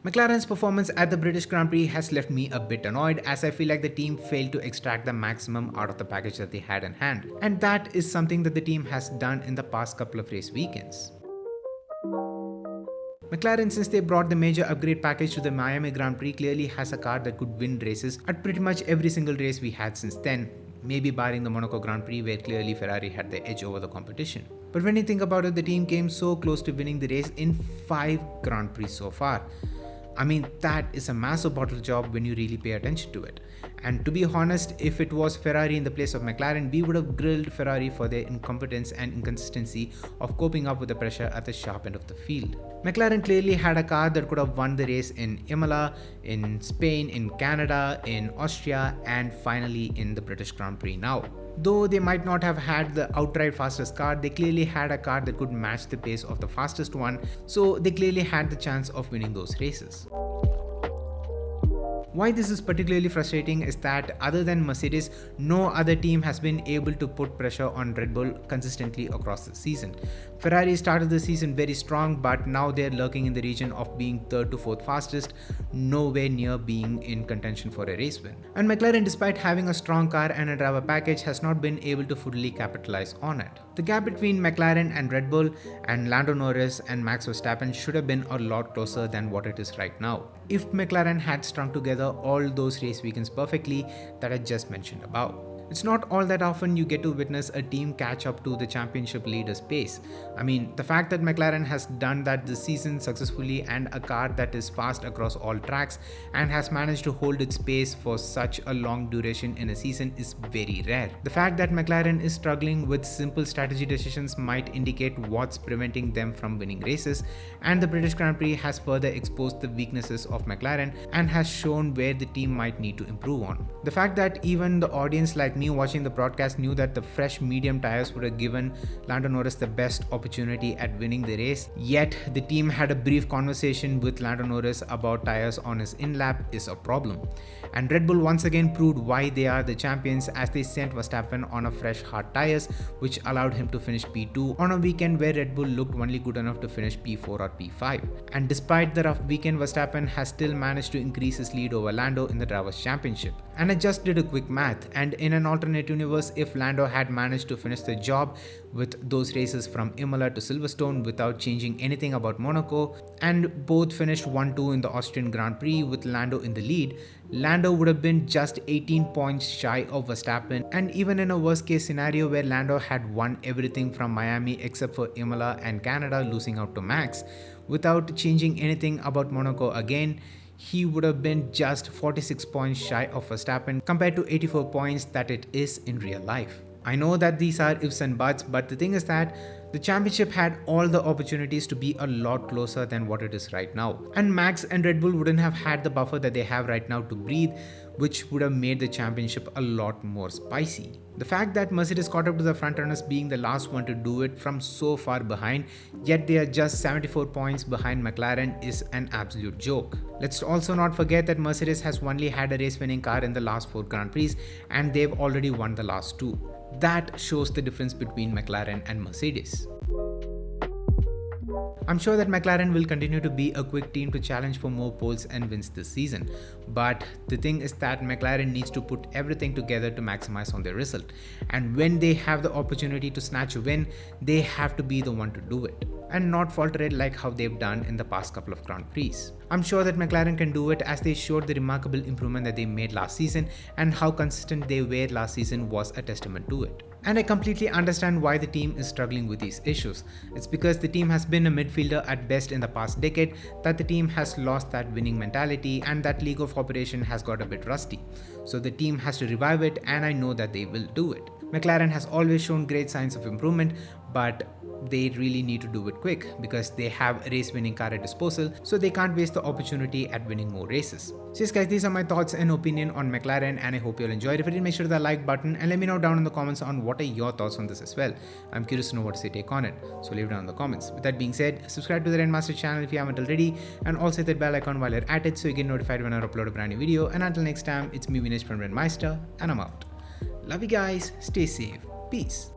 McLaren's performance at the British Grand Prix has left me a bit annoyed, as I feel like the team failed to extract the maximum out of the package that they had in hand. And that is something that the team has done in the past couple of race weekends. McLaren, since they brought the major upgrade package to the Miami Grand Prix, clearly has a car that could win races at pretty much every single race we had since then, maybe barring the Monaco Grand Prix where clearly Ferrari had the edge over the competition. But when you think about it, the team came so close to winning the race in 5 Grand Prix so far. I mean, that is a massive bottle job when you really pay attention to it. And to be honest, if it was Ferrari in the place of McLaren, we would have grilled Ferrari for their incompetence and inconsistency of coping up with the pressure at the sharp end of the field. McLaren clearly had a car that could have won the race in Imola, in Spain, in Canada, in Austria, and finally in the British Grand Prix now. Though they might not have had the outright fastest car, they clearly had a car that could match the pace of the fastest one, so they clearly had the chance of winning those races. Why this is particularly frustrating is that other than Mercedes, no other team has been able to put pressure on Red Bull consistently across the season. Ferrari started the season very strong, but now they're lurking in the region of being 3rd to 4th fastest, nowhere near being in contention for a race win. And McLaren, despite having a strong car and a driver package, has not been able to fully capitalize on it. The gap between McLaren and Red Bull and Lando Norris and Max Verstappen should have been a lot closer than what it is right now, if McLaren had strung together all those race weekends perfectly that I just mentioned above. It's not all that often you get to witness a team catch up to the championship leader's pace. I mean, the fact that McLaren has done that this season successfully, and a car that is fast across all tracks and has managed to hold its pace for such a long duration in a season, is very rare. The fact that McLaren is struggling with simple strategy decisions might indicate what's preventing them from winning races, and the British Grand Prix has further exposed the weaknesses of McLaren and has shown where the team might need to improve on. The fact that even the audience like me watching the broadcast knew that the fresh medium tires would have given Lando Norris the best opportunity at winning the race, yet the team had a brief conversation with Lando Norris about tires on his in-lap is a problem. And Red Bull once again proved why they are the champions, as they sent Verstappen on a fresh hard tires, which allowed him to finish P2 on a weekend where Red Bull looked only good enough to finish P4 or P5. And despite the rough weekend, Verstappen has still managed to increase his lead over Lando in the Drivers' Championship. And I just did a quick math, and in an alternate universe, if Lando had managed to finish the job with those races from Imola to Silverstone without changing anything about Monaco, and both finished 1-2 in the Austrian Grand Prix with Lando in the lead, Lando would have been just 18 points shy of Verstappen. And even in a worst case scenario where Lando had won everything from Miami except for Imola and Canada, losing out to Max, without changing anything about Monaco again, he would have been just 46 points shy of Verstappen compared to 84 points that it is in real life. I know that these are ifs and buts, but the thing is that the championship had all the opportunities to be a lot closer than what it is right now. And Max and Red Bull wouldn't have had the buffer that they have right now to breathe, which would have made the championship a lot more spicy. The fact that Mercedes caught up to the frontrunners being the last one to do it from so far behind, yet they are just 74 points behind McLaren, is an absolute joke. Let's also not forget that Mercedes has only had a race winning car in the last 4 Grand Prix, and they've already won the last 2. That shows the difference between McLaren and Mercedes. I'm sure that McLaren will continue to be a quick team to challenge for more poles and wins this season, but the thing is that McLaren needs to put everything together to maximize on their result, and when they have the opportunity to snatch a win, they have to be the one to do it, and not falter it like how they've done in the past couple of Grand Prix. I'm sure that McLaren can do it, as they showed the remarkable improvement that they made last season, and how consistent they were last season was a testament to it. And I completely understand why the team is struggling with these issues. It's because the team has been a midfielder at best in the past decade, that the team has lost that winning mentality, and that league of operation has got a bit rusty. So the team has to revive it, and I know that they will do it. McLaren has always shown great signs of improvement, but they really need to do it quick, because they have a race winning car at disposal, so they can't waste the opportunity at winning more races. So yes guys, these are my thoughts and opinion on McLaren, and I hope you all enjoyed. If you did, make sure to the like button and let me know down in the comments on what are your thoughts on this as well. I'm curious to know what's your take on it, so leave it down in the comments. With that being said, subscribe to the Rendmaster channel if you haven't already, and also hit that bell icon while you're at it so you get notified when I upload a brand new video. And until next time, it's me Vinesh from Rendmeister, and I'm out. Love you guys, stay safe, peace.